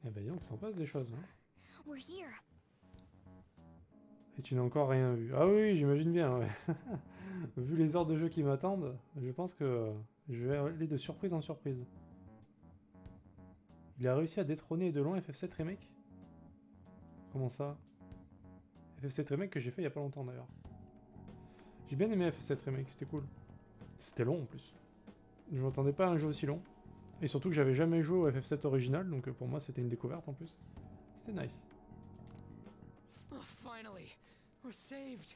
Eh ben donc, ça en passe des choses. Hein. We're here. Et tu n'as encore rien vu. Ah oui, j'imagine bien, ouais. Vu les heures de jeu qui m'attendent, je pense que je vais aller de surprise en surprise. Il a réussi à détrôner de loin FF7 Remake? Comment ça? FF7 Remake que j'ai fait il y a pas longtemps d'ailleurs. J'ai bien aimé FF7 Remake, c'était cool. C'était long en plus. Je m'attendais pas à un jeu aussi long. Et surtout que j'avais jamais joué au FF7 original, donc pour moi c'était une découverte en plus. C'était nice. Oh, finally, we're saved.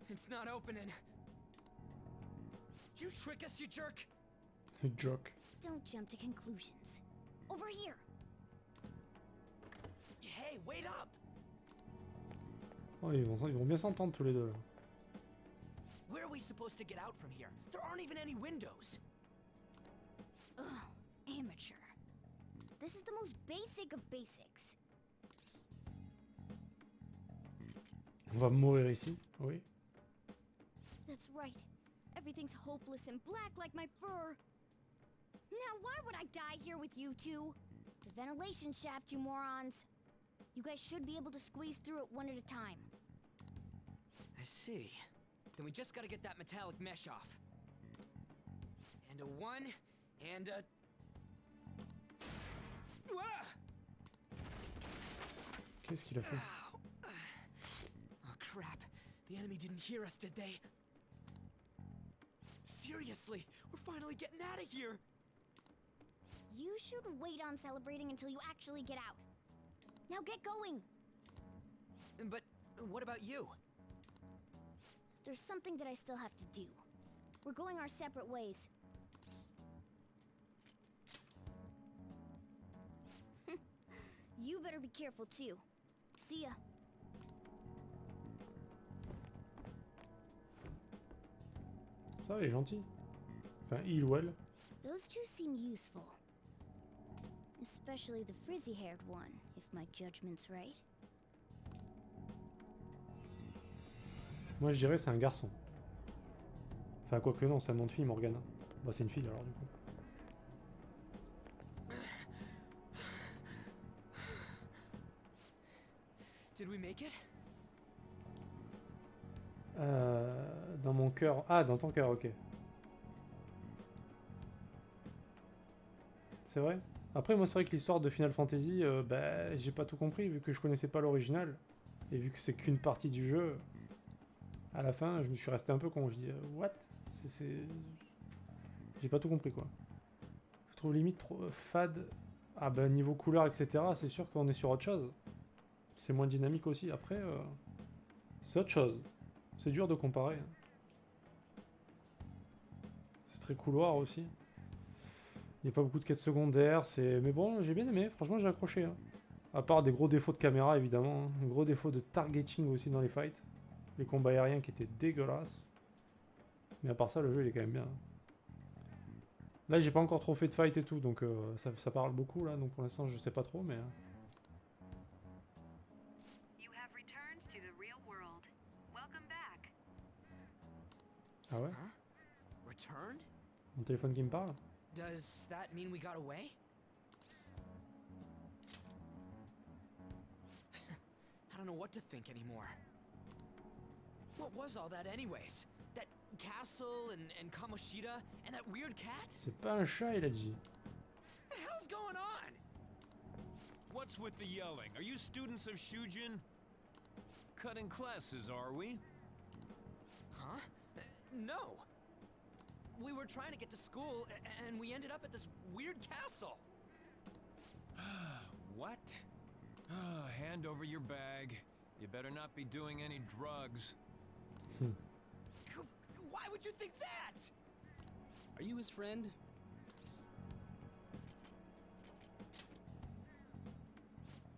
It's not opening. Did you trick us, you jerk? Joke. Don't jump to conclusions. Over here. Hey, wait up! Oh, ils vont bien s'entendre tous les deux là. Where are we supposed to get out from here? There aren't even any windows. Ugh, amateur. This is the most basic of basics. On va mourir ici, oui. That's right. Everything's hopeless and black like my fur. Now why would I die here with you two? The ventilation shaft, you morons. You guys should be able to squeeze through it one at a time. I see. Then we just gotta get that metallic mesh off. And a one, and a... Ah! Qu'est-ce qu'il a fait? Oh crap. The enemy didn't hear us, did they? Seriously, we're finally getting out of here! You should wait on celebrating until you actually get out. Now get going! But what about you? There's something that I still have to do. We're going our separate ways. You better be careful too. See ya. Ça, il est gentil. Enfin, il ou elle. Those two seem useful. Especially the frizzy-haired one, if my judgment's right. Moi, je dirais c'est un garçon. Enfin, quoique non, c'est un nom de fille, Morgana. Bah, c'est une fille alors, du coup. Did we make it? Dans mon cœur. Ah, dans ton cœur, ok. C'est vrai. Après, moi, c'est vrai que l'histoire de Final Fantasy, bah, j'ai pas tout compris, vu que je connaissais pas l'original. Et vu que c'est qu'une partie du jeu, à la fin, je me suis resté un peu con. Je dis, what? J'ai pas tout compris, quoi. Je trouve limite trop fade. Ah, bah, niveau couleur, etc., c'est sûr qu'on est sur autre chose. C'est moins dynamique aussi. Après, c'est autre chose. C'est dur de comparer. C'est très couloir aussi. Il n'y a pas beaucoup de quêtes secondaires. Mais bon, j'ai bien aimé. Franchement, j'ai accroché. Hein. À part des gros défauts de caméra, évidemment. Hein. Un gros défaut de targeting aussi dans les fights. Les combats aériens qui étaient dégueulasses. Mais à part ça, le jeu, il est quand même bien. Là, j'ai pas encore trop fait de fight et tout. Donc, ça parle beaucoup, là. Donc, pour l'instant, je sais pas trop, mais... Ah ouais? Huh? Returned? Mon téléphone qui me parle? Does that mean we got away? I don't know what to think anymore. What was all that anyways? That castle and Kamoshida and that weird cat? C'est pas un chat, il a dit. What the hell's going on? What's with the yelling? Are you students of Shujin? Cutting classes, are we? Huh? No. We were trying to get to school and we ended up at this weird castle. What? Ah, hand over your bag. You better not be doing any drugs. Why would you think that? Are you his friend?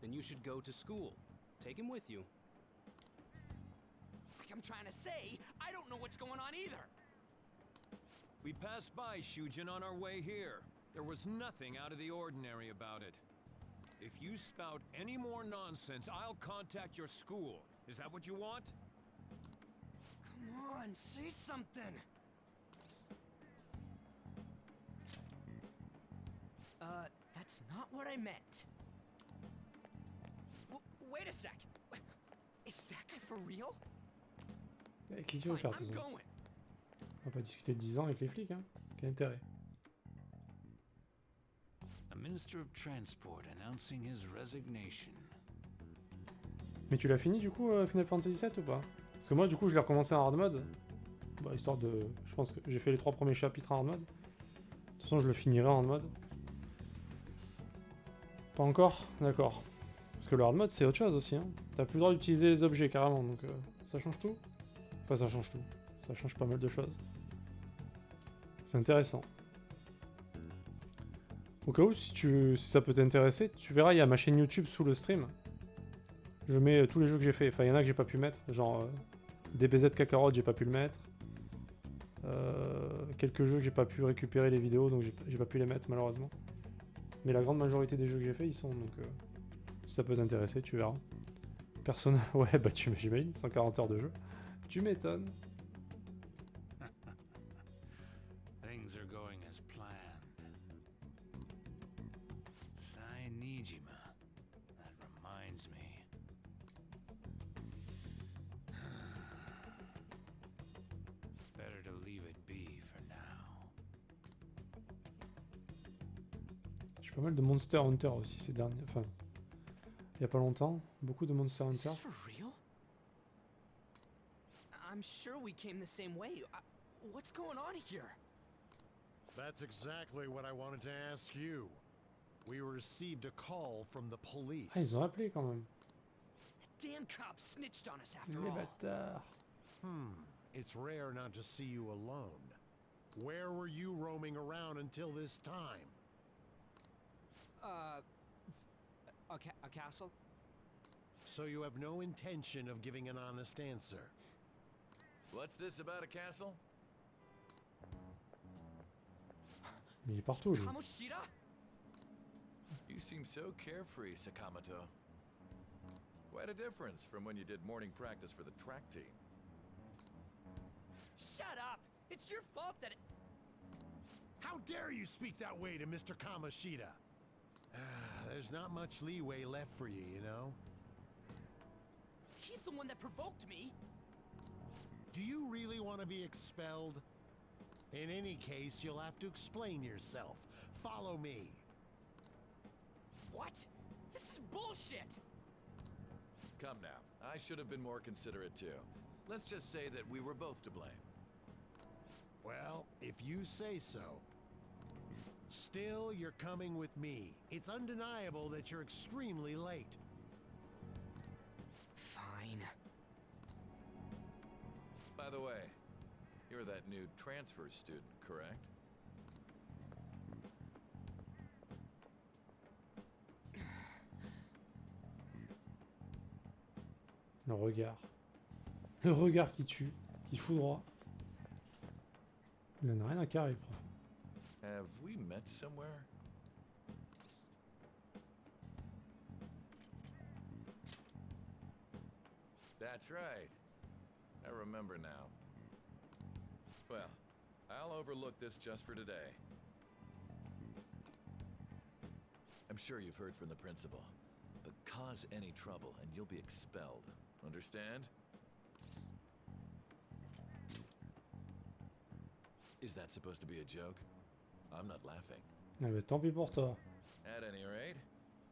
Then you should go to school. Take him with you. Like I'm trying to say, I don't know what's going on either. We passed by Shujin on our way here. There was nothing out of the ordinary about it. If you spout any more nonsense, I'll contact your school. Is that what you want? Come on, say something. That's not what I meant. Wait a sec. Is that guy for real? Eh, qu'est-ce qu'il veut Fine, faire, I'm ce son? going. On va pas discuter de 10 ans avec les flics, hein. Quel intérêt? A Minister of Transport announcing his resignation. Mais tu l'as fini du coup Final Fantasy VII ou pas? Parce que moi du coup je l'ai recommencé en hard mode. Bah, histoire de... Je pense que j'ai fait les 3 premiers chapitres en hard mode. De toute façon je le finirai en hard mode. Pas encore? D'accord. Parce que le hard mode c'est autre chose aussi, hein. T'as plus le droit d'utiliser les objets carrément, donc ça change tout. Enfin ça change tout. Ça change pas mal de choses. C'est intéressant. Au cas où, si ça peut t'intéresser, tu verras, il y a ma chaîne YouTube sous le stream. Je mets tous les jeux que j'ai fait. Enfin, il y en a que j'ai pas pu mettre. Genre, DBZ Kakarot, j'ai pas pu le mettre. Quelques jeux que j'ai pas pu récupérer les vidéos, donc j'ai pas pu les mettre, malheureusement. Mais la grande majorité des jeux que j'ai fait, ils sont, donc... si ça peut t'intéresser, tu verras. Persona... Ouais, bah j'imagine, 140 heures de jeu. Tu m'étonnes. Things are going as planned. Sainijima. That reminds me. Better to leave it be for now. J'ai pas mal de Monster Hunter aussi ces derniers... Enfin... Il y a pas longtemps. Beaucoup de Monster Is Hunter. this for real? I'm sure we came the same way. What's going on here? That's exactly what I wanted to ask you. We received a call from the police. Ah, ils ont appelé quand même. The damn cop snitched on us after Les all. bâtards. It's rare not to see you alone. Where were you roaming around until this time? A castle? So you have no intention of giving an honest answer. What's this about a castle? Mais il est partout, lui. Kamoshida? You seem so carefree, Sakamoto. Quite a difference from when you did morning practice for the track team. Shut up! It's your fault that How dare you speak that way to Mr. Kamoshida? There's not much leeway left for you, you know? he's the one that provoked me. Do you really want to be expelled? In any case, you'll have to explain yourself. Follow me. What? This is bullshit! Come now. I should have been more considerate too. Let's just say that we were both to blame. Well, if you say so. Still, you're coming with me. It's undeniable that you're extremely late. Fine. By the way, you're that new transfer student, correct? Le regard. Le regard qui tue, qui foudroie. Il en a rien à carrer, le prof. Have we met somewhere? That's right. I remember now. Well, I'll overlook this just for today. I'm sure you've heard from the principal, but cause any trouble and you'll be expelled. Understand? Is that supposed to be a joke? I'm not laughing. Ah bah tant pis pour toi. At any rate,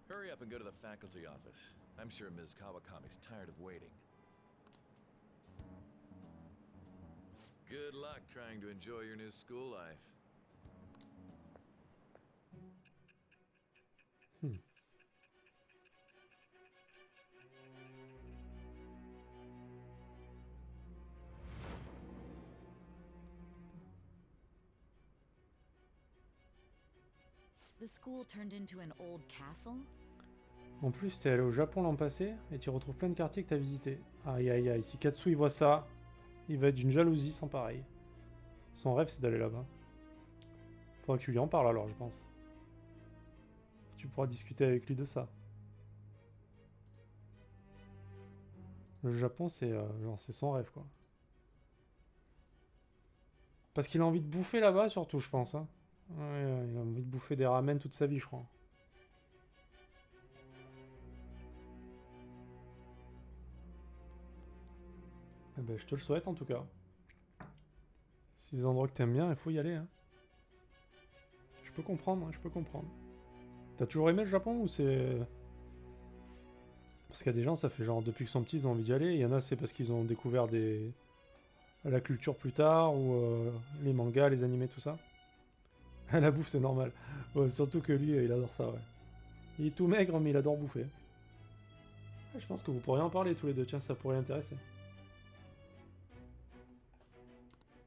hurry up and go to the faculty office. I'm sure Ms. Kawakami's tired of waiting. Good luck trying to enjoy your new school life. The school turned into an old castle? En plus, t'es allé au Japon l'an passé et tu retrouves plein de quartiers que t'as visités. Aïe aïe aïe, si Katsu il voit ça, il va être d'une jalousie sans pareil. Son rêve c'est d'aller là-bas. Faudra que tu lui en parles alors, je pense. Tu pourras discuter avec lui de ça. Le Japon c'est genre c'est son rêve quoi. Parce qu'il a envie de bouffer là-bas surtout je pense. Hein. Ouais, il a envie de bouffer des ramen toute sa vie, je crois. Eh ben, je te le souhaite en tout cas. Si des endroits que t'aimes bien, il faut y aller. Hein. Je peux comprendre, hein, je peux comprendre. T'as toujours aimé le Japon ou c'est... Parce qu'il y a des gens, ça fait genre depuis qu'ils sont petits, ils ont envie d'y aller. Il y en a, c'est parce qu'ils ont découvert la culture plus tard, ou les mangas, les animés, tout ça. La bouffe, c'est normal. Ouais, surtout que lui, il adore ça, ouais. Il est tout maigre, mais il adore bouffer. Ouais, je pense que vous pourriez en parler tous les deux, tiens, ça pourrait l'intéresser.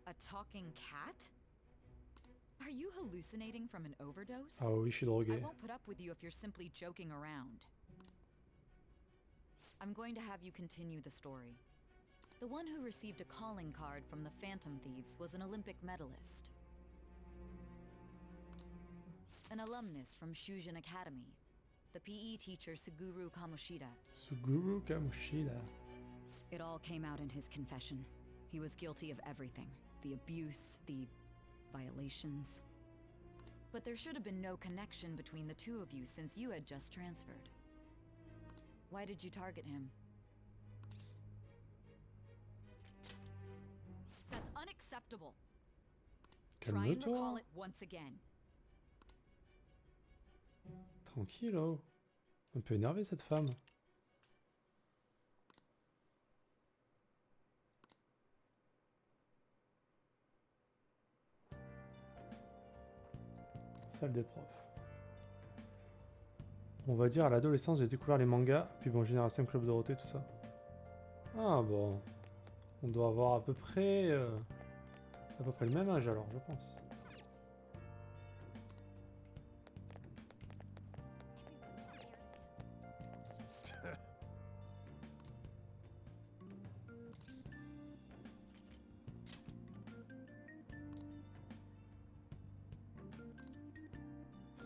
A talking cat? Are you hallucinating from an overdose? Ah oui, je suis I drogué. won't put up with you if you're simply joking around. I'm going to have you continue the story. The one who received a calling card from the Phantom Thieves was an Olympic medalist. An alumnus from Shujin Academy. The PE teacher Suguru Kamoshida. Suguru Kamoshida. It all came out in his confession. He was guilty of everything. The abuse, the violations. But there should have been no connection between the two of you since you had just transferred. Why did you target him? That's unacceptable. Try and recall Calme-toi. it once again. Tranquille, oh. Un peu énervé cette femme. Salle des profs. On va dire à l'adolescence, j'ai découvert les mangas, puis bon, Génération Club Dorothée, tout ça. Ah bon. On doit avoir à peu près le même âge alors, je pense.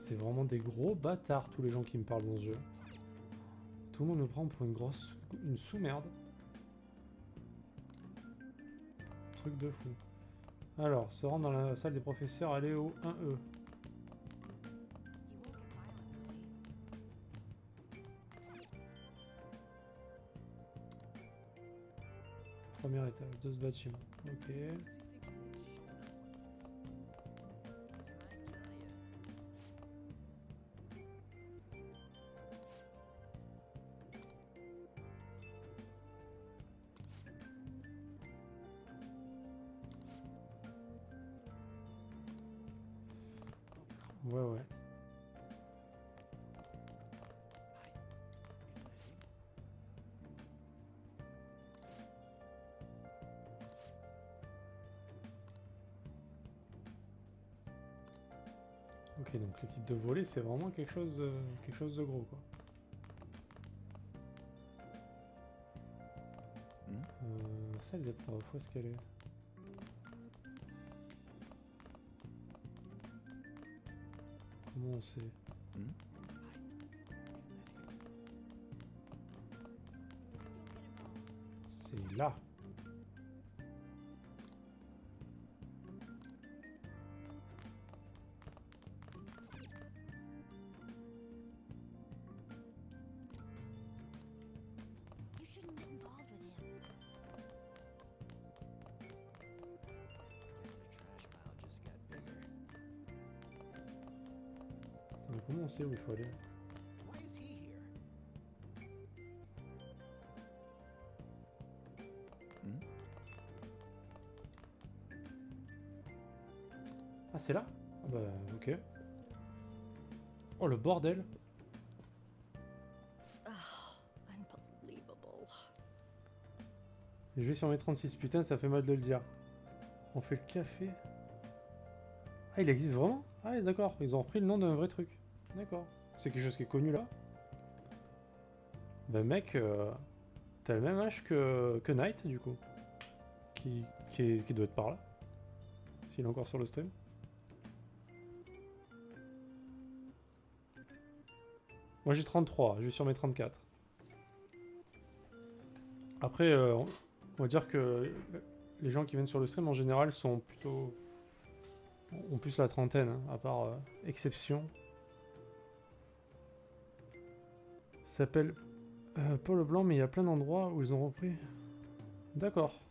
C'est vraiment des gros bâtards tous les gens qui me parlent dans ce jeu. Tout le monde me prend pour une sous-merde. Truc de fou. Alors, se rendre dans la salle des professeurs, aller au 1E. Premier étage de ce bâtiment. Ok. Ouais, ouais. Ok, donc l'équipe de volley, c'est vraiment quelque chose de gros, quoi. Salle des profs, où est-ce qu'elle est? Comment on sait? C'est là. You shouldn't get involved with him. Mais comment on sait où il faut aller? Why is he here? Ah, c'est là? Ah bah, ok. Oh, le bordel! Unbelievable. Je vais sur mes 36, putain, ça fait mal de le dire. On fait le café. Ah, il existe vraiment? Ah, ouais, d'accord, ils ont repris le nom d'un vrai truc. D'accord. C'est quelque chose qui est connu là? Ben mec, t'as le même âge que Knight du coup. Qui doit être par là. S'il est encore sur le stream. Moi j'ai 33, je suis sur mes 34. Après, on va dire que les gens qui viennent sur le stream en général sont plutôt En plus la trentaine, hein, à part exception. Ça s'appelle Paul Blanc, mais il y a plein d'endroits où ils ont repris. D'accord.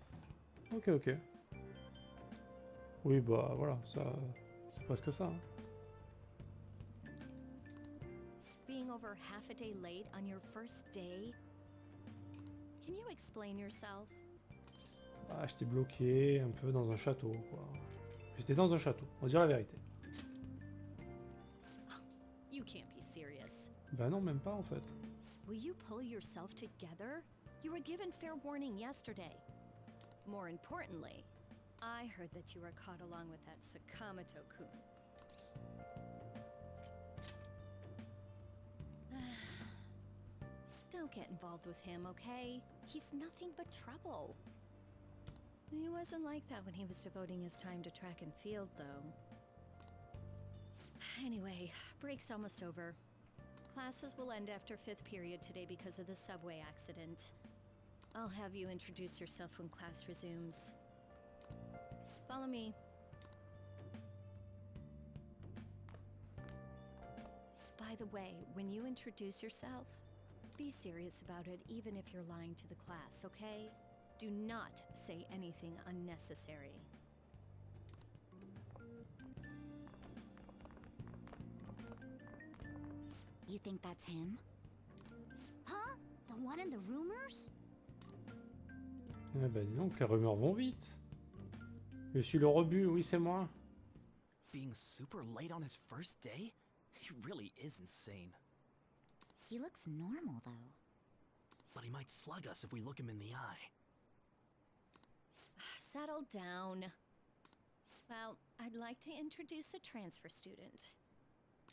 Ok, ok. Oui, bah voilà, ça, c'est presque ça. Hein. Being over half a day late on your first day? Can you explain yourself? Ah, j'étais bloqué un peu dans un château, quoi. J'étais dans un château, on va dire la vérité. You can't be serious. Bah non, même pas en fait. Will you pull yourself together? You were given fair warning yesterday. More importantly, I heard that you were caught along with that Sakamoto-kun. Don't get involved with him, okay? He's nothing but trouble. He wasn't like that when he was devoting his time to track and field, though. Anyway, break's almost over. Classes will end after 5th period today because of the subway accident. I'll have you introduce yourself when class resumes. Follow me. By the way, when you introduce yourself, be serious about it even if you're lying to the class, okay? Do not say anything unnecessary. You think that's him? Huh? The one in the rumors? Eh bah dis donc, les rumeurs vont vite. Je suis le rebut, oui c'est moi. Being super late on his first day? He really is insane. He looks normal, though. But he might slug us if we look him in the eye. Settle down. Well, I'd like to introduce a transfer student.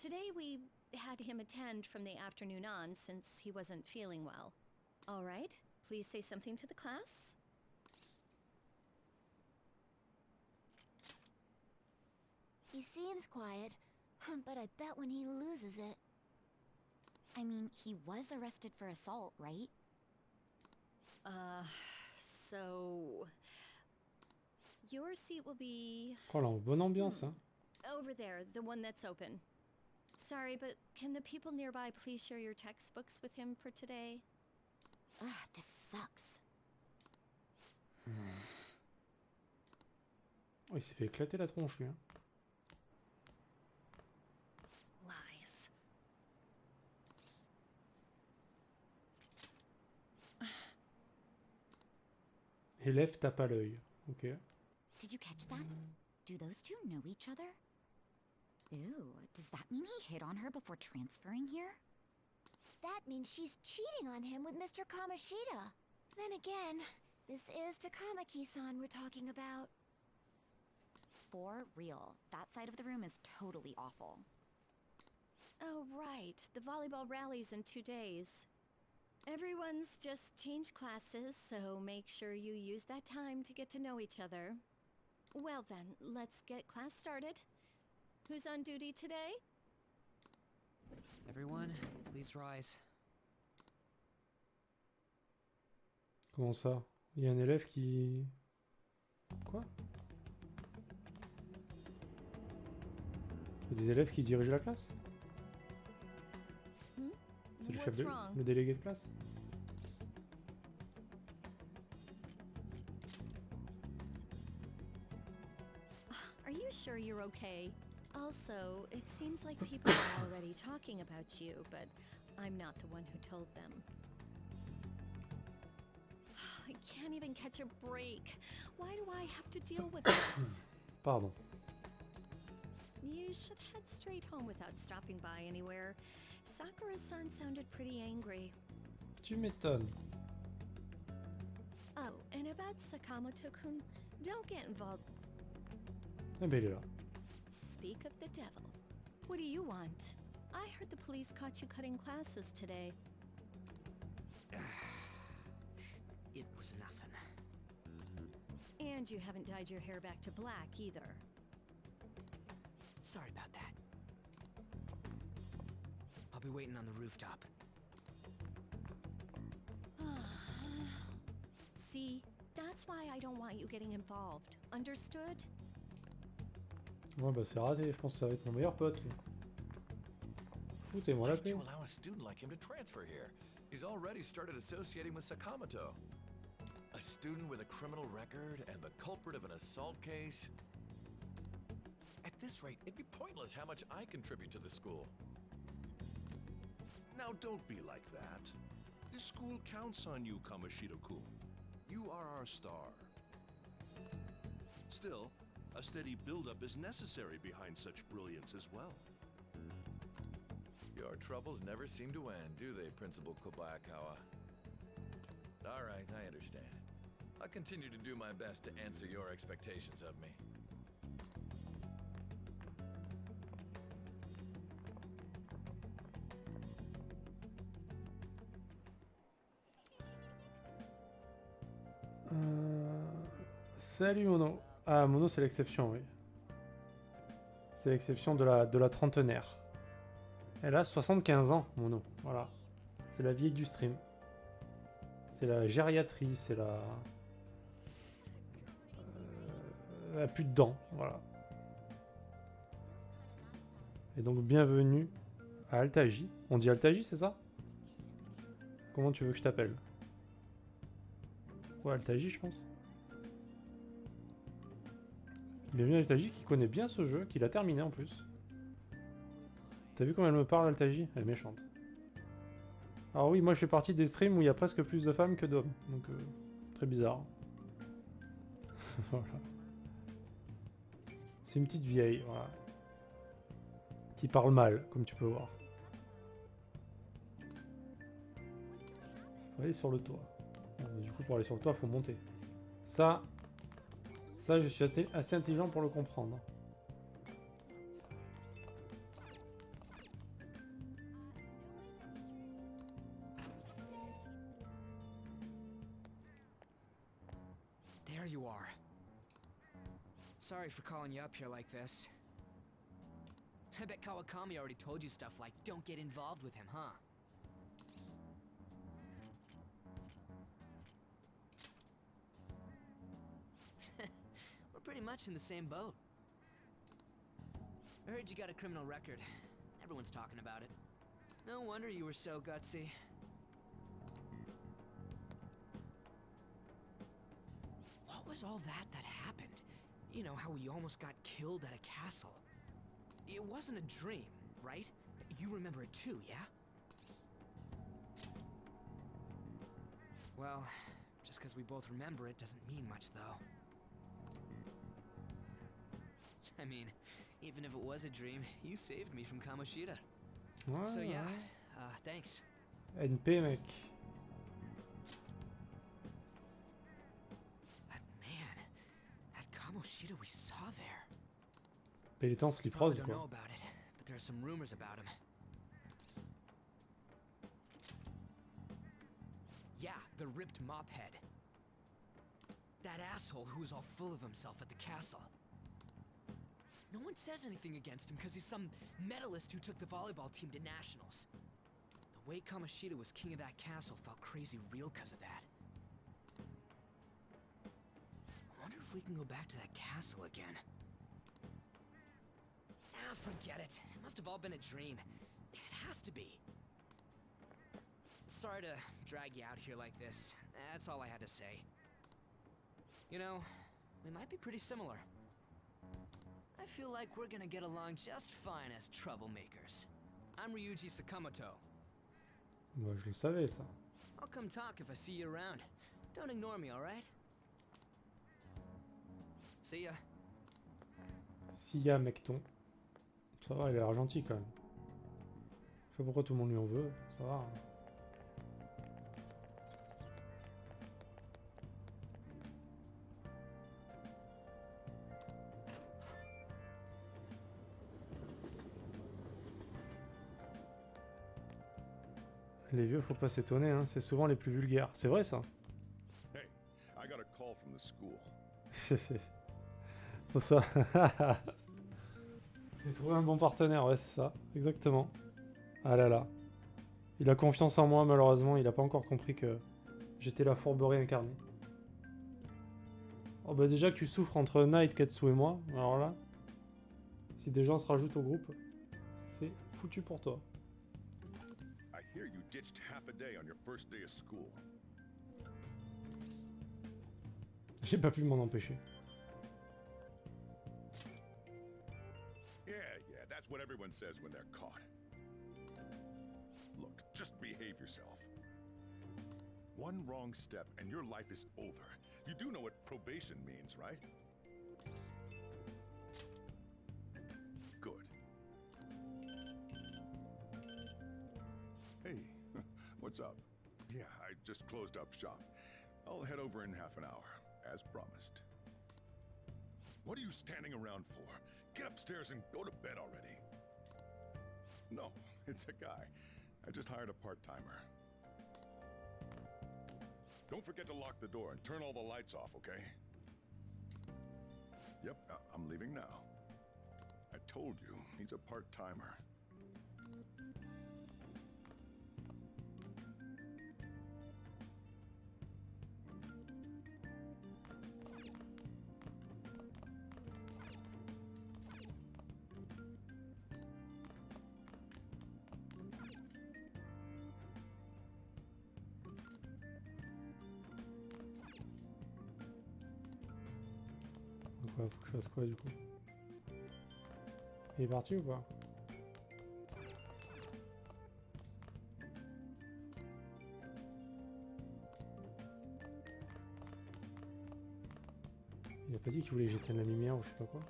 Today we had him attend from the afternoon on since he wasn't feeling well. All right, please say something to the class. He seems quiet, but I bet when he loses it... I mean, he was arrested for assault, right? So... Your seat will be... Oh là, bonne ambiance, hein. over there, the one that's open. Sorry, but can the people nearby please share your textbooks with him for today? Ugh, this sucks. Oh, il s'est fait éclater la tronche, lui. Hein. Lies. Élève tape à l'œil. Ok. Did you catch that? Do those two know each other? Ew, does that mean he hit on her before transferring here? That means she's cheating on him with Mr. Kamoshida. Then again, this is Takamaki-san we're talking about. For real, that side of the room is totally awful. Oh, right. The volleyball rally's in 2 days. Everyone's just changed classes, so make sure you use that time to get to know each other. Well then, let's get class started. Who's on duty today? Everyone, please rise. Comment ça? Il y a un élève qui... Quoi? Il y a des élèves qui dirigent la classe? C'est le chef What's de... wrong? le délégué de classe? Are you sure you're okay? Also, it seems like people are already talking about you, but I'm not the one who told them. I can't even catch a break. Why do I have to deal with this? Pardon. You should head straight home without stopping by anywhere. Sakura-san sounded pretty angry. Tu m'étonnes. Oh, and about Sakamoto-kun, don't get involved. Eh ben il est là. Speak of the devil. What do you want? I heard the police caught you cutting classes today. It was nothing. And you haven't dyed your hair back to black either. Sorry about that. I'll be waiting on the rooftop. See, that's why I don't want you getting involved. Understood? Ouais, bah c'est raté, je pense que ça va être mon meilleur pote, lui. Foutez-moi Why la did paix. you allow a student like him to transfer here? He's already started associating with Sakamoto. A student with a criminal record and the culprit of an assault case? At this rate, it'd be pointless how much I contribute to the school. Now don't be like that. This school counts on you, Kamoshida-kun. You are our star. Still, a steady build-up is necessary behind such brilliance as well. Your troubles never seem to end, do they, Principal Kobayakawa? All right, I understand. I'll continue to do my best to answer your expectations of me. Salut Mono. Ah, Mono c'est l'exception, oui. C'est l'exception de la trentenaire. Elle a 75 ans, Mono. Voilà. C'est la vieille du stream. C'est la gériatrie, c'est la... elle a plus de dents, voilà. Et donc bienvenue à Altaji. On dit Altaji, c'est ça? Comment tu veux que je t'appelle? Ouais, Altaji, je pense. Bienvenue à Altaji qui connaît bien ce jeu, qui l'a terminé en plus. T'as vu comment elle me parle, Altaji? Elle est méchante. Alors oui, moi je fais partie des streams où il y a presque plus de femmes que d'hommes. Donc, très bizarre. Voilà. C'est une petite vieille, voilà. Qui parle mal, comme tu peux voir. Faut aller sur le toit. Bon, du coup, pour aller sur le toit, faut monter. Ça, je suis assez intelligent pour le comprendre. There you are. Sorry for calling you up here like this. I bet Kawakami already told you stuff like, don't get involved with him, huh? We're pretty much in the same boat. I heard you got a criminal record. Everyone's talking about it. No wonder you were so gutsy. What was all that happened? You know, how we almost got killed at a castle. It wasn't a dream, right? You remember it too, yeah? Well, just because we both remember it doesn't mean much, though. I mean, even if it was a dream, you saved me from Kamoshida. Ouais, So yeah, ouais. thanks. NP, mec. That man, that Kamoshida we saw there. Mais il était en slip Probably rose, don't know quoi. about it, but there are some rumors about him. Yeah, the ripped mop head. That asshole who was all full of himself at the castle. No one says anything against him because he's some medalist who took the volleyball team to nationals. The way Kamoshida was king of that castle felt crazy real because of that. I wonder if we can go back to that castle again. Ah, forget it. It must have all been a dream. It has to be. Sorry to drag you out here like this. That's all I had to say. You know, we might be pretty similar. I feel like we're gonna get along just fine as troublemakers. I'm Ryuji Sakamoto. Moi, je le savais, ça. I'll come talk if I see you around. Don't ignore me, alright? See ya. Sia Mecton. Ça va, il a l'air gentil quand même. Je sais pas pourquoi tout le monde lui en veut. Ça va. Hein. Les vieux, faut pas s'étonner, hein. C'est souvent les plus vulgaires. C'est vrai ça. Hey, I got a call from the school. Faut ça. J'ai trouvé un bon partenaire, ouais, c'est ça. Exactement. Ah là là. Il a confiance en moi, malheureusement. Il a pas encore compris que j'étais la fourberie incarnée. Oh bah déjà que tu souffres entre Knight, Ketsu et moi. Alors là. Si des gens se rajoutent au groupe, c'est foutu pour toi. I hear you ditched half a day on your first day of school. J'ai pas pu m'en empêcher. Yeah, that's what everyone says when they're caught. Look, just behave yourself. One wrong step and your life is over. You do know what probation means, right? Good. Hey, what's up? Yeah, I just closed up shop. I'll head over in half an hour, as promised. What are you standing around for? Get upstairs and go to bed already. No, it's a guy. I just hired a part-timer. Don't forget to lock the door and turn all the lights off, okay? Yep, I'm leaving now. I told you, he's a part-timer. Donc ouais, faut que je fasse quoi du coup? Il est parti ou pas? Il a pas dit qu'il voulait jeter la lumière ou je sais pas quoi.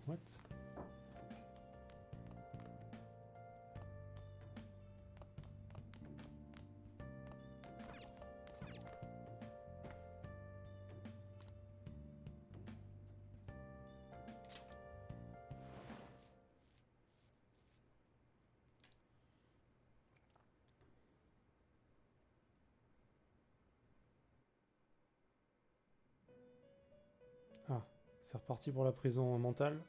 What? Ah, c'est reparti pour la prison mentale.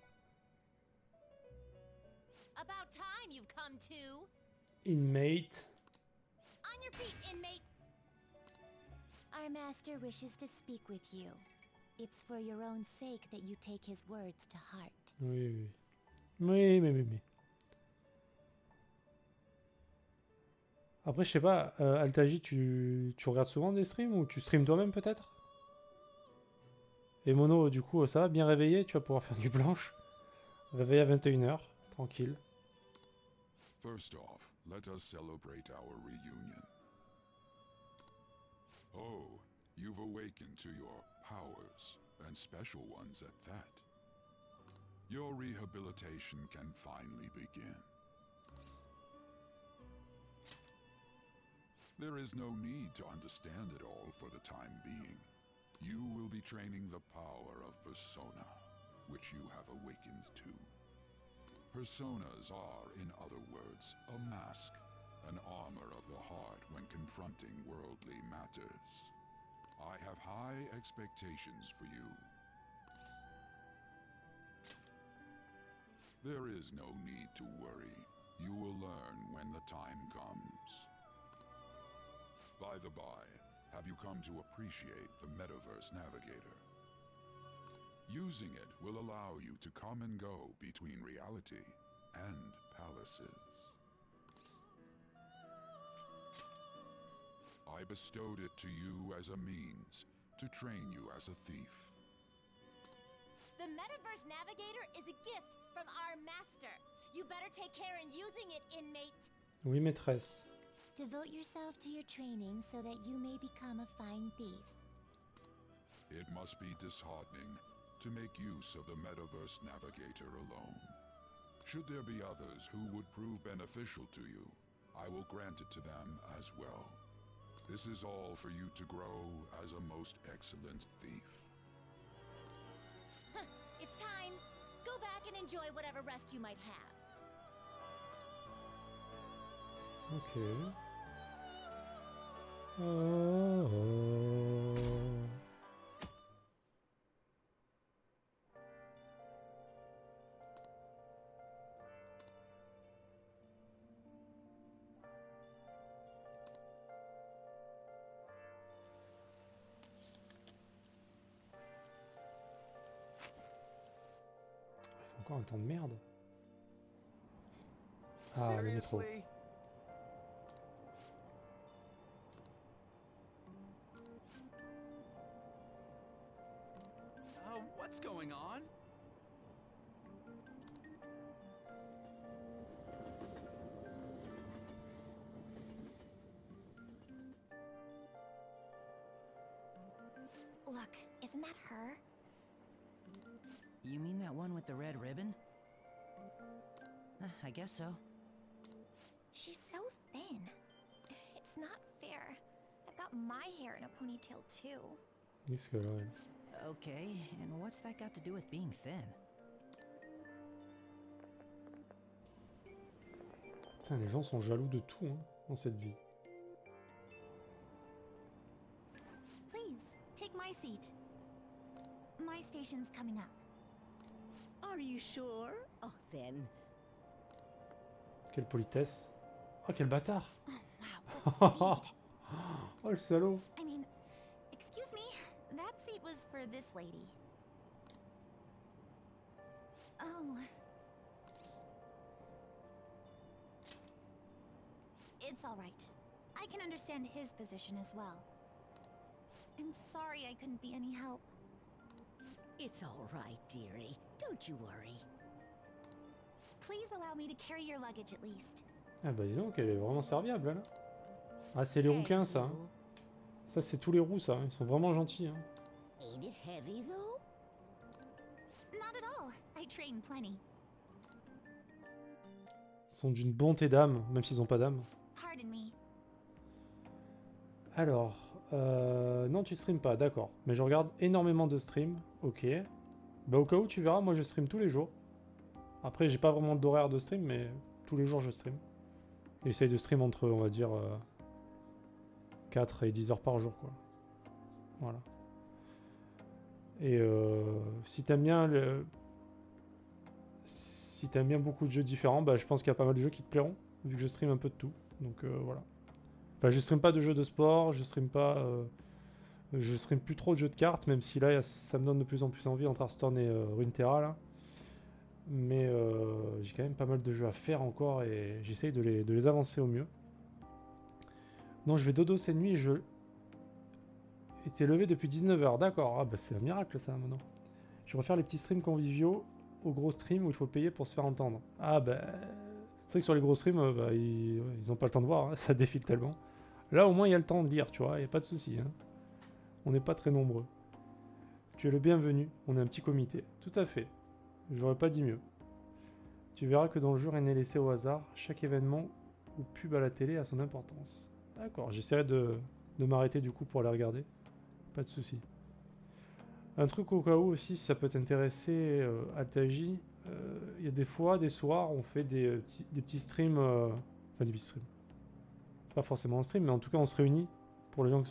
About time you've come to. Inmate. On your feet, inmate. Our master wishes to speak with you. It's for your own sake that you take his words to heart. Oui, oui. Oui. Après, je sais pas, Altaji, tu regardes souvent des streams ou tu streams toi-même peut-être? Et Mono, du coup, ça va, bien réveillé, tu vas pouvoir faire du blanche. Réveillé à 21h, tranquille. First off, let us celebrate our reunion. Oh, you've awakened to your powers, and special ones at that. Your rehabilitation can finally begin. There is no need to understand it all for the time being. You will be training the power of Persona, which you have awakened to. Personas are, in other words, a mask, an armor of the heart when confronting worldly matters. I have high expectations for you. There is no need to worry. You will learn when the time comes. By the by, have you come to appreciate the Metaverse Navigator? Using it will allow you to come and go between reality and palaces. I bestowed it to you as a means to train you as a thief. The Metaverse Navigator is a gift from our master. You better take care in using it, inmate. Oui, maîtresse. Devote yourself to your training so that you may become a fine thief. It must be disheartening to make use of the Metaverse Navigator alone. Should there be others who would prove beneficial to you, I will grant it to them as well. This is all for you to grow as a most excellent thief. It's time. Go back and enjoy whatever rest you might have. Ok. Oh. Encore un temps de merde. Ah, le métro. Seriously? What's going on? Look, isn't that her? You mean that one with the red ribbon? I guess so. She's so thin. It's not fair. I've got my hair in a ponytail too. Qu'est-ce que ouais. Okay, and what's that got to do with being thin? Putain, les gens sont jaloux de tout hein, dans cette vie. Please, take my seat. My station's coming up. Are you sure? Oh, then. Quelle politesse. Oh, quel bâtard. Oh, wow, what speed. Oh, le salaud. I mean, excuse me, that seat was for this lady. Oh. It's all right. I can understand his position as well. I'm sorry I couldn't be any help. It's all right, dearie. Don't you worry. Please allow me to carry your luggage at least. Ah bah dis donc, elle est vraiment serviable là. Ah, c'est les rouquins ça. Hein. Ça, c'est tous les roux ça. Ils sont vraiment gentils. Hein. Ain't it heavy, though? Not at all. I train plenty. Ils sont d'une bonté d'âme, même s'ils n'ont pas d'âme. Pardon me. Alors, non, tu streams pas, d'accord. Mais je regarde énormément de streams. Ok. Bah au cas où, tu verras, moi je stream tous les jours. Après, j'ai pas vraiment d'horaire de stream, mais tous les jours je stream. J'essaye de stream entre, on va dire, 4 et 10 heures par jour, quoi. Voilà. Et si t'aimes bien si t'aimes bien beaucoup de jeux différents, bah je pense qu'il y a pas mal de jeux qui te plairont, vu que je stream un peu de tout. Donc voilà. Enfin, je stream pas de jeux de sport, je stream pas... je stream plus trop de jeux de cartes, même si là, ça me donne de plus en plus envie entre Hearthstone et Runeterra, là. Mais j'ai quand même pas mal de jeux à faire encore et j'essaye de les avancer au mieux. Non, je vais dodo cette nuit et je... était levé depuis 19h, d'accord. Ah bah c'est un miracle ça maintenant. Je vais refaire les petits streams conviviaux aux gros streams où il faut payer pour se faire entendre. Ah bah... c'est vrai que sur les gros streams, bah, ils ont pas le temps de voir, hein, ça défile tellement. Là au moins il y a le temps de lire, tu vois, il n'y a pas de souci. Hein. On n'est pas très nombreux. Tu es le bienvenu, on est un petit comité. Tout à fait. J'aurais pas dit mieux. Tu verras que dans le jeu rien n'est laissé au hasard. Chaque événement ou pub à la télé a son importance. D'accord, j'essaierai de m'arrêter du coup pour aller regarder. Pas de souci. Un truc au cas où aussi, si ça peut t'intéresser, Altaji, il y a des fois, des soirs, on fait des petits streams. Enfin, des petits streams. Pas forcément un stream, mais en tout cas, on se réunit pour les gens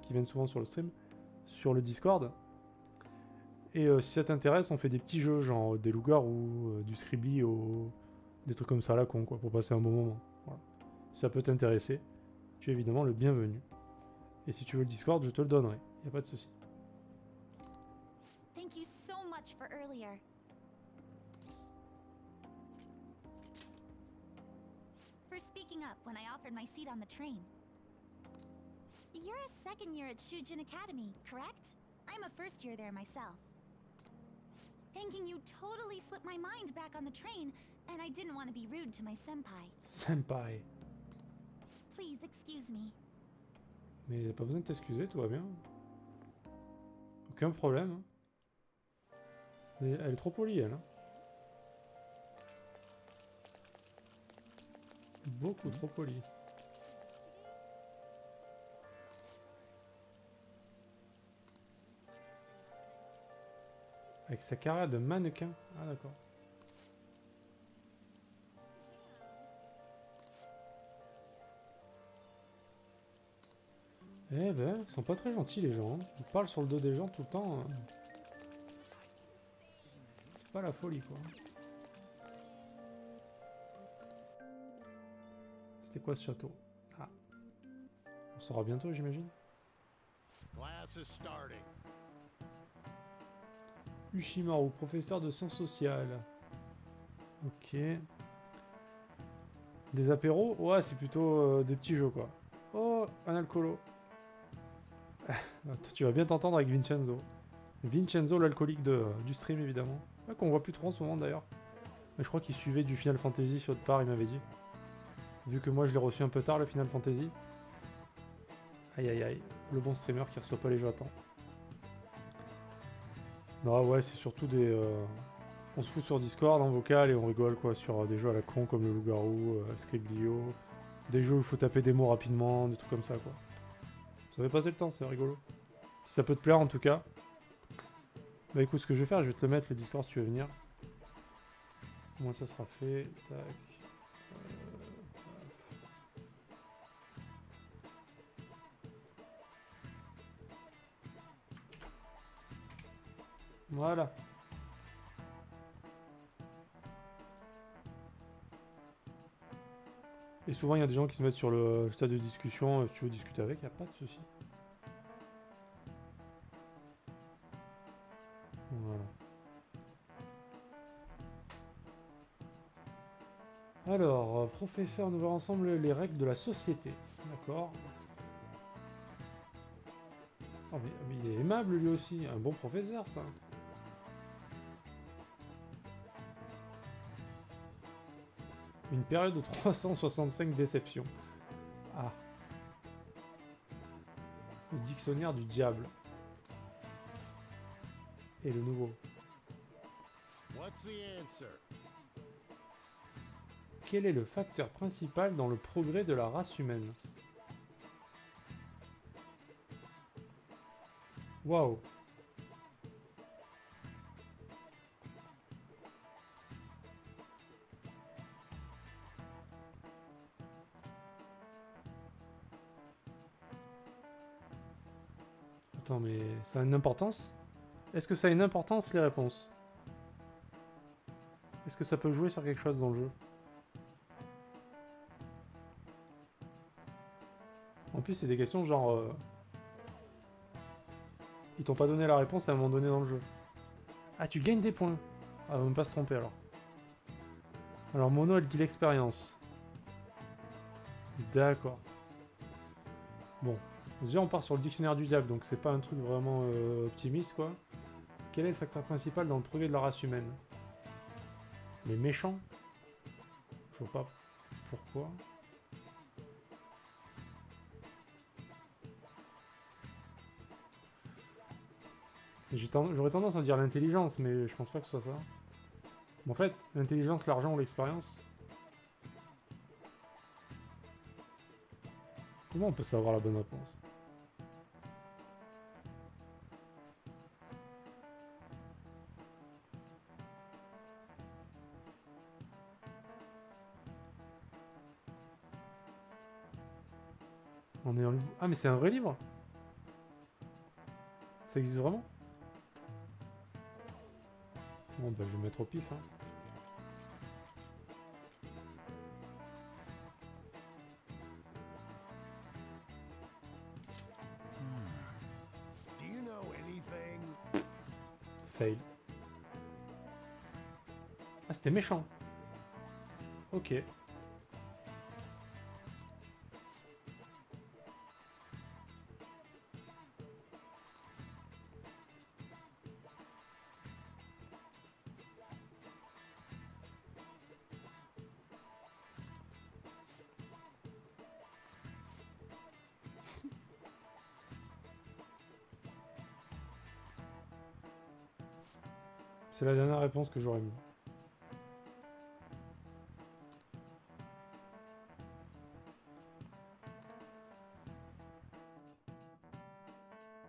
qui viennent souvent sur le stream, sur le Discord. Et si ça t'intéresse, on fait des petits jeux, genre des loups-garous, du Scribbly, des trucs comme ça à la con, quoi, pour passer un bon moment. Voilà. Si ça peut t'intéresser, tu es évidemment le bienvenu. Et si tu veux le Discord, je te le donnerai, y a pas de souci. Thank you so much for earlier. For speaking up when I offered my seat on the train. You're a second year at Shujin Academy, correct? I'm a first year there myself. Thinking you totally slipped my mind back on the train, and I didn't want to be rude to my senpai. Senpai. Please excuse me. Mais y a pas besoin de t'excuser, tout va bien. Aucun problème. Hein. Elle est trop polie, elle. Hein. Beaucoup trop polie. Avec sa carrière de mannequin. Ah d'accord. Eh ben, ils sont pas très gentils les gens. Hein. Ils parlent sur le dos des gens tout le temps. Hein. C'est pas la folie quoi. C'était quoi ce château? Ah. On saura bientôt j'imagine. Class is starting. Ushimaru, professeur de sciences sociales. Ok. Des apéros? Ouais, c'est plutôt des petits jeux, quoi. Oh, un alcoolo. Toi, tu vas bien t'entendre avec Vincenzo. Vincenzo, l'alcoolique du stream, évidemment. Ouais, qu'on voit plus trop en ce moment, d'ailleurs. Mais je crois qu'il suivait du Final Fantasy sur autre part, il m'avait dit. Vu que moi, je l'ai reçu un peu tard, le Final Fantasy. Aïe, aïe, aïe. Le bon streamer qui reçoit pas les jeux à temps. Non, ouais, c'est surtout des... On se fout sur Discord en vocal et on rigole, quoi, sur des jeux à la con comme le Loup-Garou, Scriblio. Des jeux où il faut taper des mots rapidement, des trucs comme ça, quoi. Ça fait passer le temps, c'est rigolo. Si ça peut te plaire, en tout cas. Bah écoute, ce que je vais faire, je vais te le mettre, le Discord, si tu veux venir. Moi, ça sera fait. Tac. Voilà. Et souvent, il y a des gens qui se mettent sur le stade de discussion. Si tu veux discuter avec, il n'y a pas de souci. Voilà. Alors, professeur, nous verrons ensemble les règles de la société. D'accord. Oh, mais il est aimable lui aussi. Un bon professeur, ça. Une période de 365 déceptions. Ah. Le dictionnaire du diable. Et le nouveau. What's the answer? Quel est le facteur principal dans le progrès de la race humaine? Waouh. Attends, mais ça a une importance? Est-ce que ça a une importance, les réponses? Est-ce que ça peut jouer sur quelque chose dans le jeu? En plus, c'est des questions genre... Ils t'ont pas donné la réponse à un moment donné dans le jeu. Ah, tu gagnes des points. Ah, va même pas se tromper, alors. Alors, Mono, elle dit l'expérience. D'accord. Bon. Déjà, on part sur le dictionnaire du diable, donc c'est pas un truc vraiment optimiste, quoi. Quel est le facteur principal dans le progrès de la race humaine? Les méchants? Je vois pas pourquoi. J'aurais tendance à dire l'intelligence, mais je pense pas que ce soit ça. Mais en fait, l'intelligence, l'argent ou l'expérience. Comment on peut savoir la bonne réponse? En ayant lu... Ah, mais c'est un vrai livre? Ça existe vraiment? Bon, bah je vais mettre au pif, hein. Do you know anything? Fail. Ah, c'était méchant. Ok. C'est la dernière réponse que j'aurais mis.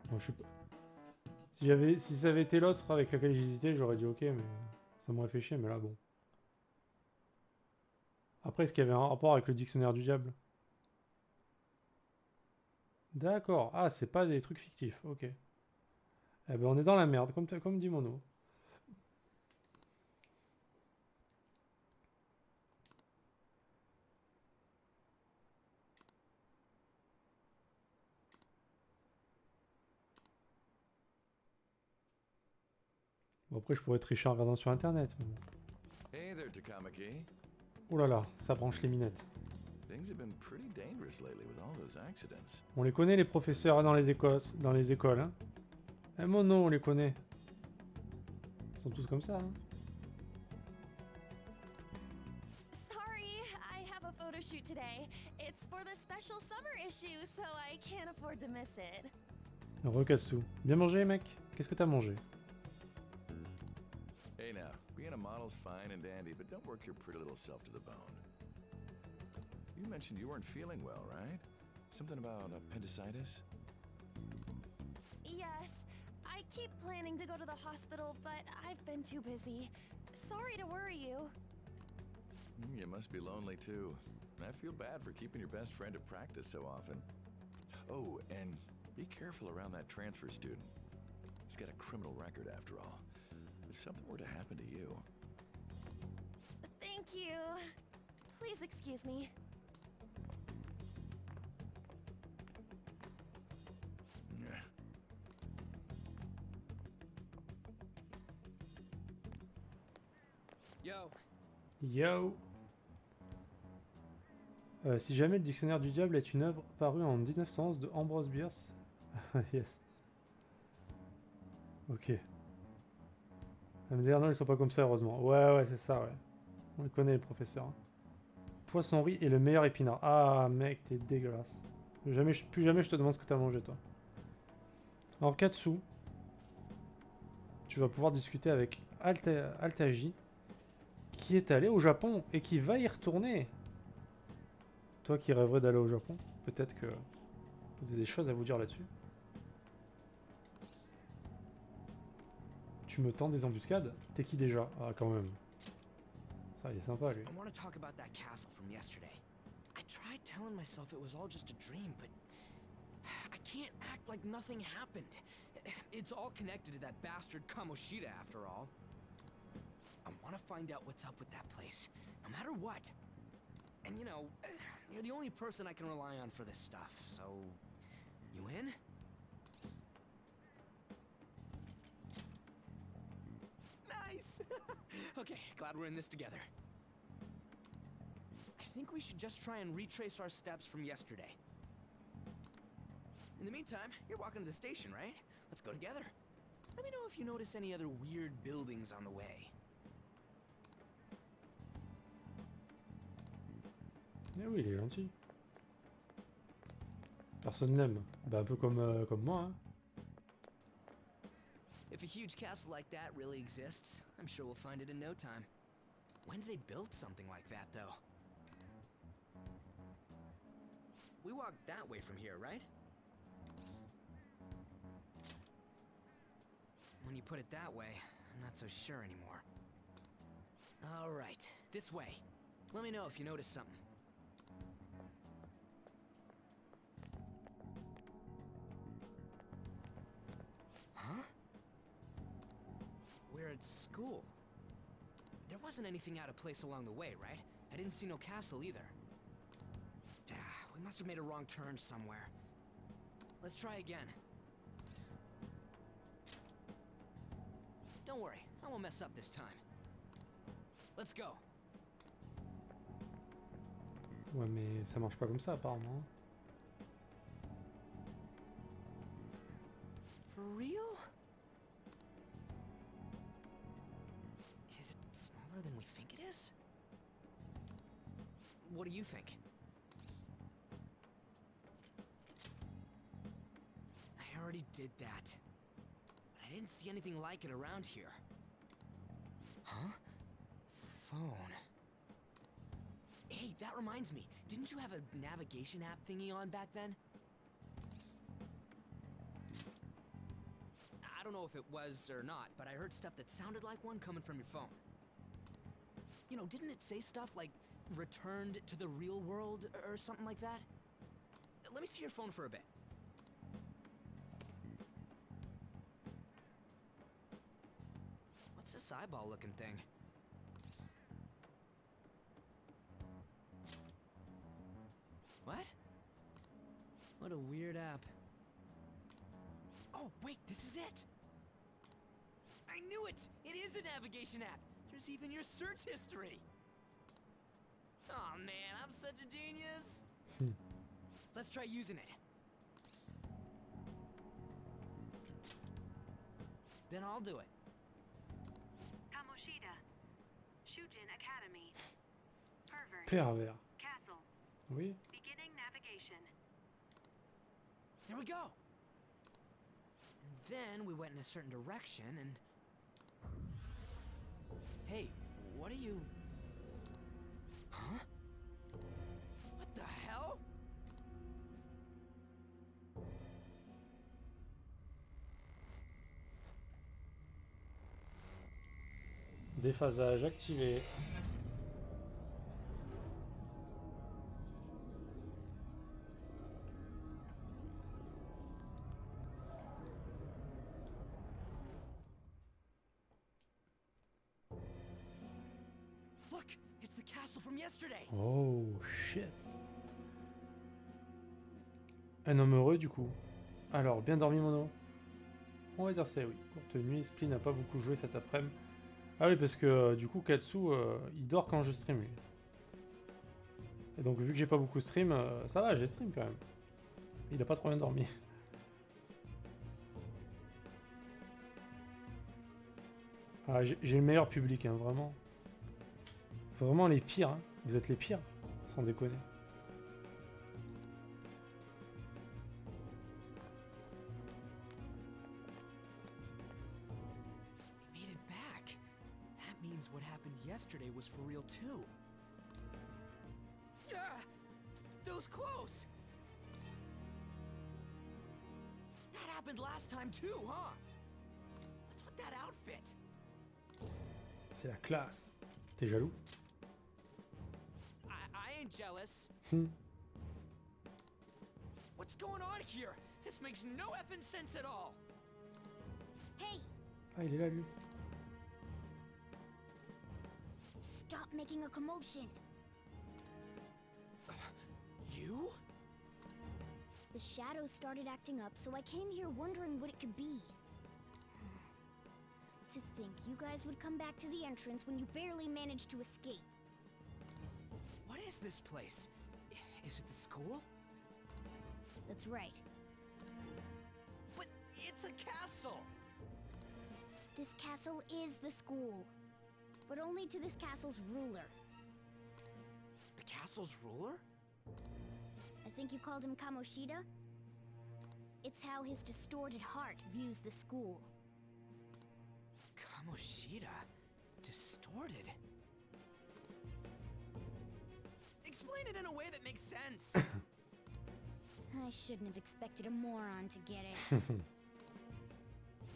Bon, je sais pas. Si ça avait été l'autre avec laquelle j'hésitais, j'aurais dit ok, mais ça m'aurait fait chier, mais là bon. Après, est-ce qu'il y avait un rapport avec le dictionnaire du diable? D'accord. Ah, c'est pas des trucs fictifs. Ok. Eh ben, on est dans la merde, comme dit Mono. Bon, après, je pourrais tricher en regardant sur internet. Mais bon. Hey there, Takamaki. Oh là là, ça branche les minettes. Things have been pretty dangerous lately with all those accidents. On les connaît les professeurs dans les écoles, hein. Eh mon nom, on les connaît. Ils sont tous comme ça, hein. Sorry, I have a photo shoot today. It's for the special summer issue, so I can't afford to miss it. Recatsu. Bien mangé, mec. Qu'est-ce que t'as mangé? Hey now, being a model's fine and dandy, but don't work your pretty little self to the bone. You mentioned you weren't feeling well, right? Something about appendicitis? Yes, I keep planning to go to the hospital, but I've been too busy. Sorry to worry you. You must be lonely too. I feel bad for keeping your best friend at practice so often. Oh, and be careful around that transfer student. He's got a criminal record after all. If something were to happen to you. Thank you. Please excuse me. Yo. Yo. Si jamais le dictionnaire du diable est une œuvre parue en 1911 de Ambrose Bierce. Yes. Ok. Elle me dit, ah non, ils sont pas comme ça, heureusement. Ouais, c'est ça, ouais. On les connaît, les professeurs. Hein. Poisson-riz est le meilleur épinard. Ah, mec, t'es dégueulasse. Plus jamais je te demande ce que t'as mangé, toi. Alors, Katsu, tu vas pouvoir discuter avec Altaji, qui est allé au Japon et qui va y retourner. Toi qui rêverais d'aller au Japon, peut-être que vous avez des choses à vous dire là-dessus. Tu me tends des embuscades? T'es qui déjà? Ah, quand même. Ça, il est sympa, lui. I want to talk about that castle from yesterday. I tried telling myself it was all just a dream, but I can't act like nothing happened. It's all connected to that bastard Kamoshida after all. I want to find out what's up with that place, no matter what. And you know, you're the only person I can rely on for this stuff, so... You in? Nice! Okay, glad we're in this together. I think we should just try and retrace our steps from yesterday. In the meantime, you're walking to the station, right? Let's go together. Let me know if you notice any other weird buildings on the way. Eh oui, il est gentil. Personne l'aime. Bah, un peu comme moi, hein. If a huge castle like that really exists, I'm sure we'll find it in no time. When did they build something like that, though? We walked that way from here, right? When you put it that way, I'm not so sure anymore. All right, this way. Let me know if you notice something. Huh? We're at school. There wasn't anything out of place along the way, right? I didn't see no castle either. We must have made a wrong turn somewhere. Let's try again. Don't worry, I won't mess up this time. Let's go. Ouais, mais ça marche pas comme ça, apparemment. For real? Is it smaller than we think it is? What do you think? I already did that. But I didn't see anything like it around here. Huh? Phone. Hey, that reminds me. Didn't you have a navigation app thingy on back then? I don't know if it was or not, but I heard stuff that sounded like one coming from your phone. You know, didn't it say stuff like returned to the real world or something like that? Let me see your phone for a bit. What's this eyeball looking thing? What? What a weird app. Oh, wait, this is it! I knew it! It is a navigation app! There's even your search history! Oh man, I'm such a genius! Let's try using it. Then I'll do it. Kamoshida. Shujin Academy. Pervert. Pervers. Castle. Oui. Beginning navigation. There we go! And then we went in a certain direction and... Hey, what are you... Huh? What the hell? Déphasage activé. Look, it's the castle from yesterday. Oh shit. Un homme heureux du coup. Alors, bien dormi Mono? On va dire c'est oui. Courte nuit, Splee n'a pas beaucoup joué cet après-midi. Ah oui, parce que du coup Katsu, il dort quand je stream lui. Et donc vu que j'ai pas beaucoup stream, ça va, j'ai stream quand même. Il a pas trop bien dormi. Ah, j'ai le meilleur public, hein, vraiment. Vraiment les pires, hein. Vous êtes les pires, sans déconner. We made it back. That means what happened yesterday was for real too. Ah, those clothes! That happened last time too, huh? What's with that outfit? C'est la classe. T'es jaloux? I ain't jealous. What's going on here? This makes no effing sense at all. Hey, Ah, il est là lui. stop making a commotion. You? The shadows started acting up, so I came here wondering what it could be. To think you guys would come back to the entrance when you barely managed to escape. What is this place? Is it the school? That's right. But it's a castle! This castle is the school. But only to this castle's ruler. The castle's ruler? I think you called him Kamoshida? It's how his distorted heart views the school. Kamoshida? Distorted? Explain it in a way that makes sense! I shouldn't have expected a moron to get it.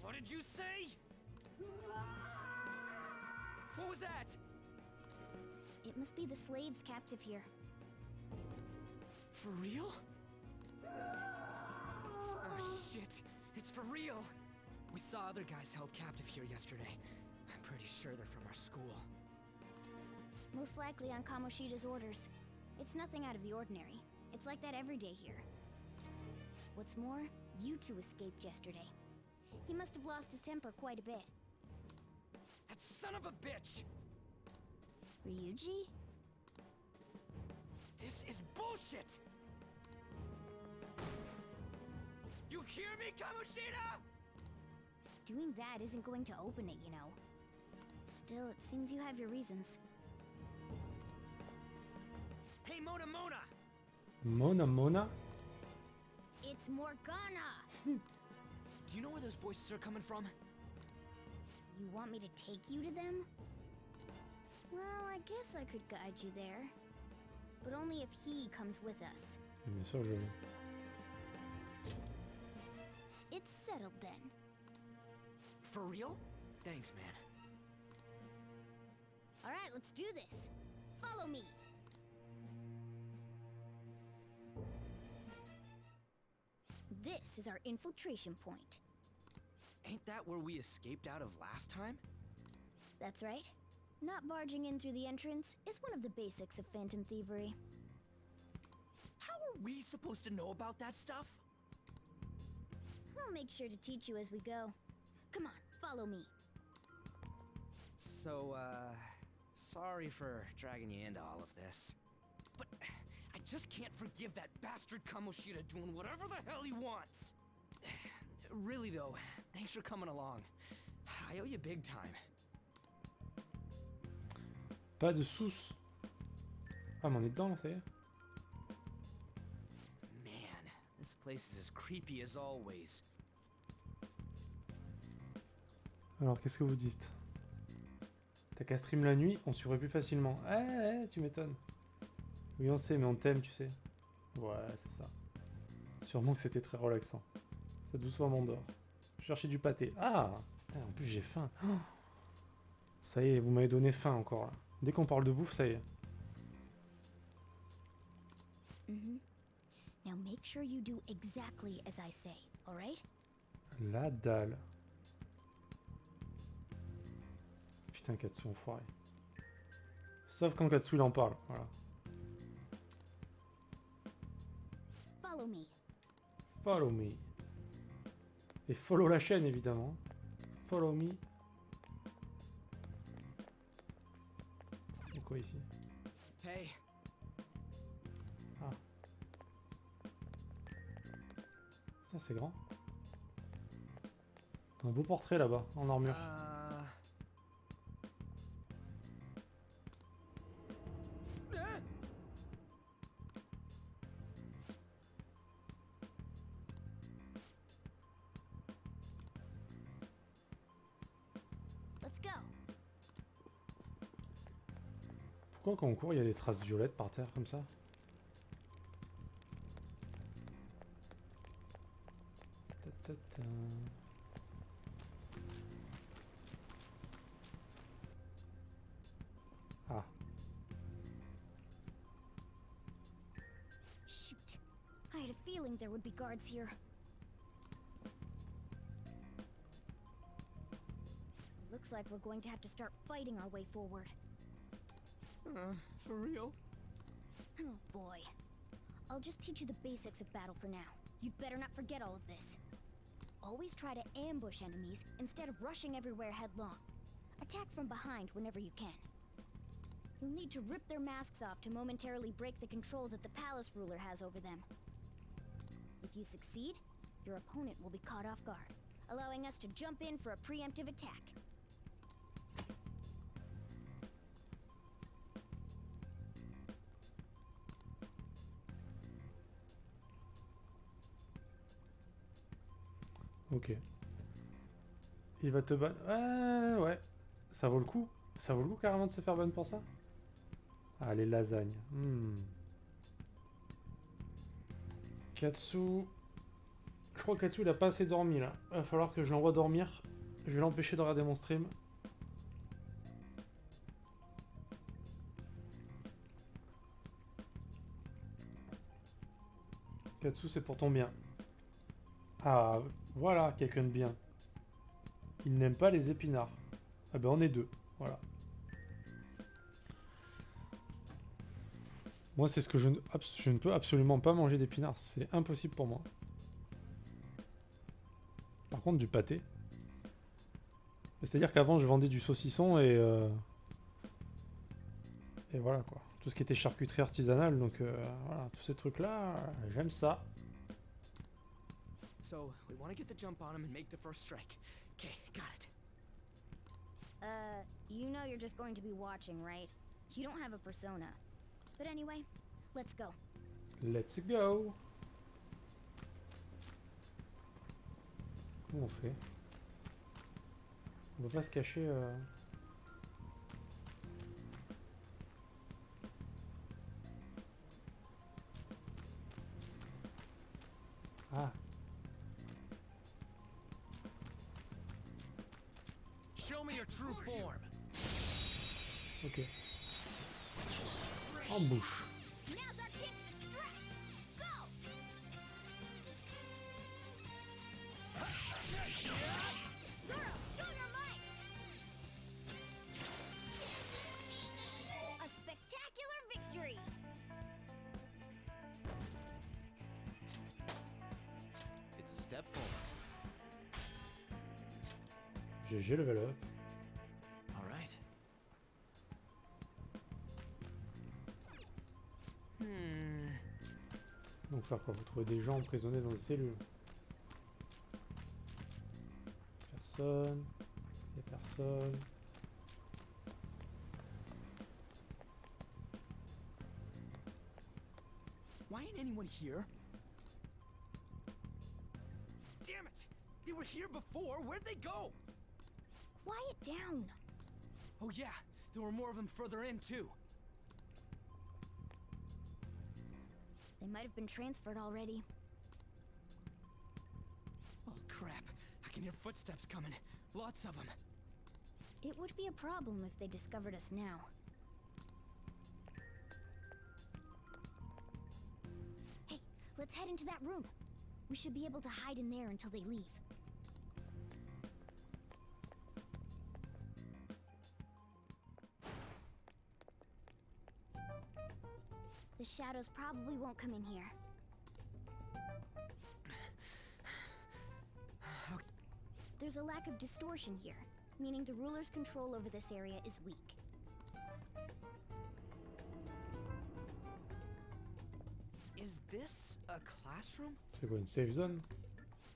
What did you say? What was that? It must be the slaves captive here. For real? Oh shit, it's for real! We saw other guys held captive here yesterday. I'm pretty sure they're from our school. Most likely on Kamoshida's orders. It's nothing out of the ordinary. It's like that every day here. What's more, you two escaped yesterday. He must have lost his temper quite a bit. That son of a bitch! Ryuji? This is bullshit! You hear me, Kamoshida? Doing that isn't going to open it, you know. Still, it seems you have your reasons. Hey, Mona Mona! Mona Mona? It's Morgana! Do you know where those voices are coming from? You want me to take you to them? Well, I guess I could guide you there. But only if he comes with us. Bien sûr, je veux. It's settled then. For real? Thanks, man. Alright, let's do this. Follow me. This is our infiltration point. Ain't that where we escaped out of last time? That's right. Not barging in through the entrance is one of the basics of phantom thievery. How are we supposed to know about that stuff? I'll make sure to teach you as we go. Come on, follow me. So, sorry for dragging you into all of this. But I just can't forgive that bastard Kamoshida doing whatever the hell he wants. Really though, thanks for coming along. I owe you big time. Pas de sous. Ah, mais on est dedans là, ça y est. Man, this place is as creepy as always. Alors, qu'est-ce que vous dites? T'as qu'à stream la nuit, on suivrait plus facilement. Tu m'étonnes. Oui, on sait, mais on t'aime, tu sais. Ouais, c'est ça. Sûrement que c'était très relaxant. Ça doucement m'endort. Je cherchais du pâté. Ah! En plus, j'ai faim. Oh, ça y est, vous m'avez donné faim encore là. Dès qu'on parle de bouffe, ça y est. Now make sure you do exactly as I say, alright? La dalle. Putain, Katsu, enfoiré. Sauf quand Katsu il en parle, voilà. Follow me. Follow me. Et follow la chaîne, évidemment. Follow me. C'est quoi ici? Hey. Ah. Tiens, c'est grand. Un beau portrait là-bas, en armure. Let's go. Pourquoi quand on court, il y a des traces violettes par terre comme ça? Ta-ta-ta. Ah. Shoot. I had a feeling there would be guards here. Looks like we're going to have to start fighting our way forward. For real? Oh boy. I'll just teach you the basics of battle for now. You'd better not forget all of this. Always try to ambush enemies instead of rushing everywhere headlong. Attack from behind whenever you can. You'll need to rip their masks off to momentarily break the control that the palace ruler has over them. If you succeed, your opponent will be caught off guard, allowing us to jump in for a preemptive attack. Ok. Il va te ban... Ouais. Ça vaut le coup. Ça vaut le coup carrément de se faire ban pour ça. Ah, les lasagnes. Katsu... Je crois que Katsu il a pas assez dormi là. Il va falloir que je l'envoie dormir. Je vais l'empêcher de regarder mon stream. Katsu, c'est pour ton bien. Ah, voilà, quelqu'un de bien. Il n'aime pas les épinards. Ah ben on est deux, voilà. Moi c'est ce que je ne peux absolument pas manger d'épinards. C'est impossible pour moi. Par contre du pâté. C'est-à-dire qu'avant je vendais du saucisson et voilà quoi. Tout ce qui était charcuterie artisanale, donc voilà, tous ces trucs là, j'aime ça. So, we want to get the jump on him and make the first strike. Okay, got it. You know you're just going to be watching, right? You don't have a persona. But anyway, let's go. Let's go. Comment on fait? On va pas se cacher. Ah. Show me your true form. Ok. En bouche. Now's our chance to strike. Go! Zoro, show your might! A spectacular victory! It's a step forward. GG level up. All right, Donc faire quoi? Vous trouvez des gens emprisonnés dans des cellules. Personne. Il y a personne. Why ain't anyone here? Damn it! They were here before. Where'd they go? Quiet down. Oh yeah, there were more of them further in too. They might have been transferred already. Oh crap! I can hear footsteps coming. Lots of them. It would be a problem if they discovered us now. Hey, let's head into that room. We should be able to hide in there until they leave. The shadows probably won't come in here. There's a lack of distortion here, meaning the ruler's control over this area is weak. Is this a classroom? C'est quoi, une safe zone?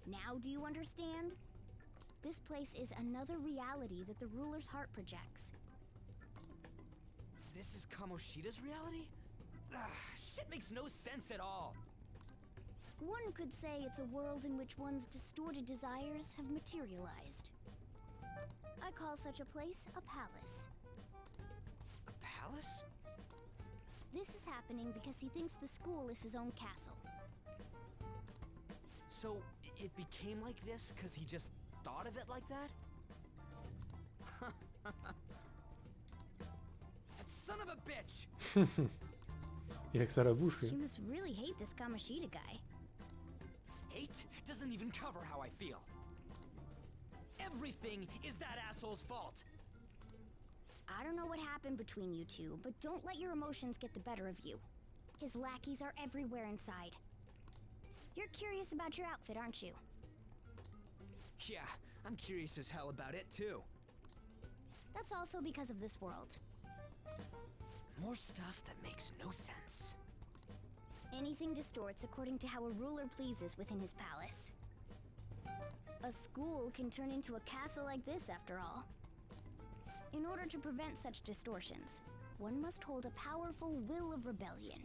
Now do you understand? This place is another reality that the ruler's heart projects. This is Kamoshida's reality? Shit makes no sense at all. One could say it's a world in which one's distorted desires have materialized. I call such a place a palace. A palace? This is happening because he thinks the school is his own castle. So, it became like this because he just thought of it like that? That son of a bitch! Il a que ça à la bouche, lui. You must really hate this Kamoshida guy. Hate doesn't even cover how I feel. Everything is that asshole's fault. I don't know what happened between you two, but don't let your emotions get the better of you. His lackeys are everywhere inside. You're curious about your outfit, aren't you? Yeah, I'm curious as hell about it too. That's also because of this world. More stuff that makes no sense. Anything distorts according to how a ruler pleases within his palace. A school can turn into a castle like this, after all. In order to prevent such distortions, one must hold a powerful will of rebellion.